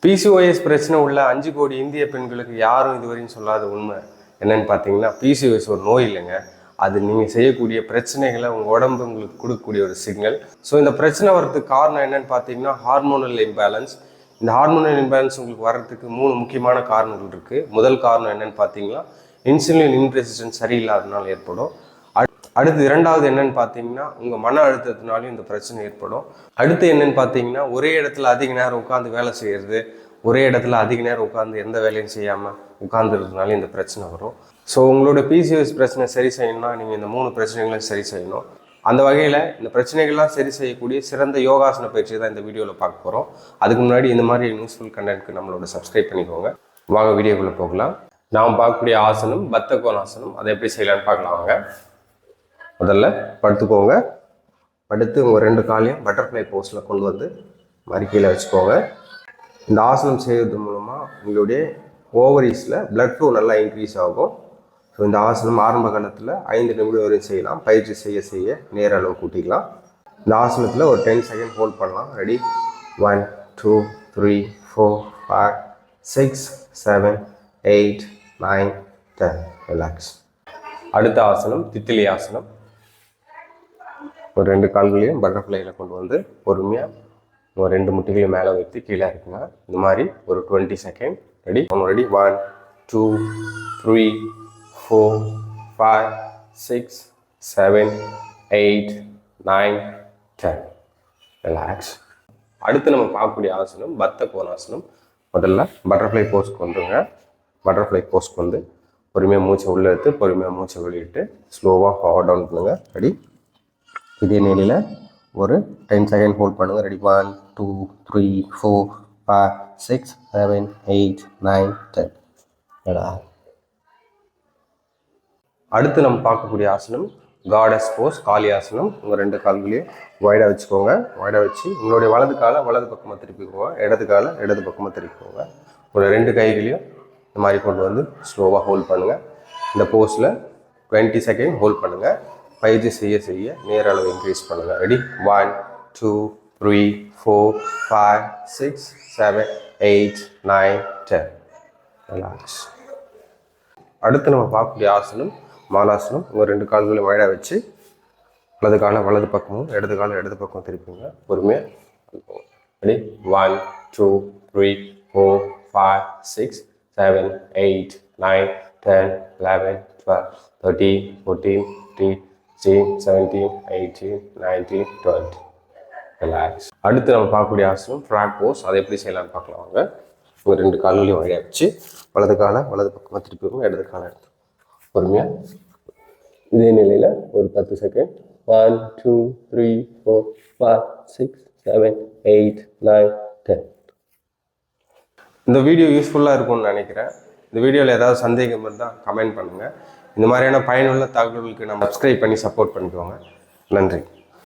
PCOS பிரச்சனை உள்ள 5 கோடி இந்திய பெண்களுக்கு யாரும் இதுவரையும் சொல்லாத உண்மை என்னன்னு பார்த்தீங்கன்னா, பிசிஓஎஸ் ஒரு நோய் இல்லைங்க. அது நீங்கள் செய்யக்கூடிய பிரச்சனைகளை உங்கள் உடம்பு உங்களுக்கு கொடுக்கக்கூடிய ஒரு சிக்னல். ஸோ இந்த பிரச்சனை வர்றதுக்கு காரணம் என்னன்னு பார்த்தீங்கன்னா, ஹார்மோனல் இம்பேலன்ஸ். இந்த ஹார்மோனல் இம்பேலன்ஸ் உங்களுக்கு வர்றதுக்கு 3 முக்கியமான காரணங்கள் இருக்குது. முதல் காரணம் என்னன்னு பார்த்தீங்கன்னா, இன்சுலின் இன்ரெசிஸ்டன்ஸ் சரியில்லாதனால ஏற்படும். அடுத்து இரண்டாவது என்னன்னு பார்த்தீங்கன்னா, உங்கள் மன அழுத்தத்தினாலையும் இந்த பிரச்சனை ஏற்படும். அடுத்து என்னன்னு பார்த்தீங்கன்னா, ஒரே இடத்துல அதிக நேரம் உட்காந்து வேலை செய்கிறது, ஒரே இடத்துல அதிக நேரம் உட்காந்து எந்த வேலையும் செய்யாமல் உட்காந்துருக்கிறதுனால இந்த பிரச்சனை வரும். ஸோ உங்களோட பிசிஓஎஸ் பிரச்சனை சரி செய்யணும்னா நீங்கள் இந்த 3 பிரச்சனைகளையும் சரி செய்யணும். அந்த வகையில் இந்த பிரச்சனைகள்லாம் சரி செய்யக்கூடிய சிறந்த யோகாசன பயிற்சி தான் இந்த வீடியோவில் பார்க்க போகிறோம். அதுக்கு முன்னாடி இந்த மாதிரி யூஸ்ஃபுல் கண்டென்ட்க்கு நம்மளோட சப்ஸ்கிரைப் பண்ணிக்கோங்க. வாங்க வீடியோக்குள்ளே போகலாம். நாம் பார்க்கக்கூடிய ஆசனம் பத்த கோணாசனம். அதை எப்படி செய்யலான்னு பார்க்கலாம் வாங்க. முதல்ல படுத்துக்கோங்க. படுத்து உங்கள் 2 காலையும் பட்டர்ஃப்ளை போஸில் கொண்டு வந்து மாதிரி கீழே வச்சுக்கோங்க. இந்த ஆசனம் செய்கிறது மூலமாக உங்களுடைய ஓவரீஸில் பிளட் ஃப்ளோ நல்லா இன்க்ரீஸ் ஆகும். ஸோ இந்த ஆசனம் ஆரம்ப காலத்தில் 5 நிமிடம் வரையும் செய்யலாம். பயிற்சி செய்ய செய்ய நேர அளவு கூட்டிக்கலாம். இந்த ஆசனத்தில் ஒரு 10 செகண்ட் ஹோல்ட் பண்ணலாம். ரெடி? 1 2 3 4 5 6 7 8 9 10. ரிலாக்ஸ். அடுத்த ஆசனம் தித்திலி ஆசனம். ஒரு 2 கால்களையும் பட்டர்ஃப்ளையில் கொண்டு வந்து பொறுமையாக ஒரு 2 முட்டிகளையும் மேலே வைத்து கீழே இருக்குங்க. இந்த மாதிரி ஒரு 20 செகண்ட். ரெடி? ரெடி? 1 2 3 4 5 6 7 8 9 10. ரிலாக்ஸ். அடுத்து நம்ம பார்க்கக்கூடிய ஆசனம் பத்த கோணாசனம். முதல்ல பட்டர்ஃப்ளை போஸ்க்கு வந்துங்க. பட்டர்ஃப்ளை போஸ்க்கு வந்து பொறுமையாக மூச்சை உள்ளே எடுத்து பொறுமையாக மூச்சை வெளியிட்டு ஸ்லோவாக பவர் டவுன் பண்ணுங்க. ரெடி? இதே நிலையில் ஒரு 10 செகண்ட் ஹோல்ட் பண்ணுங்கள். ரெடி? 1 2 3 4 5 6 7 8 9 10. அடுத்து நம்ம பார்க்கக்கூடிய ஆசனம் காடஸ் போஸ் காளி ஆசனம். உங்கள் 2 கால்களையும் வைடாக வச்சுக்கோங்க. வைடாக வச்சு உங்களுடைய வலது காலை வலது பக்கமாக திருப்பிக்கோங்க. இடது காலை இடது பக்கமாக திருப்பிக்கோங்க. உங்களோட 2 கைகளையும் இந்த மாதிரி கொண்டு வந்து ஸ்லோவாக ஹோல்ட் பண்ணுங்கள். இந்த போஸில் 20 செகண்ட் ஹோல்ட் பண்ணுங்கள். பயிற்சி செய்ய செய்ய நேர அளவு இன்க்ரீஸ் பண்ணுங்கள். ரெடி? 1 2 3 4 5 6 7 8 9 10. ரிலாக்ஸ். அடுத்து நம்ம பார்க்கக்கூடிய ஆசனம் மாலாசனம். உங்கள் 2 கால்களையும் வைடாக வச்சு வலது காலை வலது பக்கமும் இடது காலை இடது பக்கமும் திருப்பிங்க. பொறுமையாக. ரெடி? 1 2 3 4 5 6 7 8 9 10 11 12 13 14 15 16 17 18 19 20. ரிலாக்ஸ். அடுத்து நம்ம பார்க்கக்கூடிய ஆசனம் ஃப்ராக் போஸ். அதை எப்படி செய்யலாம்னு பார்க்கலாம் வாங்க. உங்கள் 2 கால்களையும் வழியாக வச்சு வலது காலை வலது பக்கமாக திருப்பிக்கோங்க. இடது காலை எடுத்து பொறுமையாக இதே நிலையில் ஒரு 10 செகண்ட். 1 2 3 4 5 6 7 8 9 10. இந்த வீடியோ யூஸ்ஃபுல்லாக இருக்கும்னு நினைக்கிறேன். இந்த வீடியோவில் ஏதாவது சந்தேகம் இருந்தால் கமெண்ட் பண்ணுங்கள். இந்த மாதிரியான பயனுள்ள தகவல்களுக்கு நம்ம சப்ஸ்கிரைப் பண்ணி சப்போர்ட் பண்ணிக்கோங்க. நன்றி.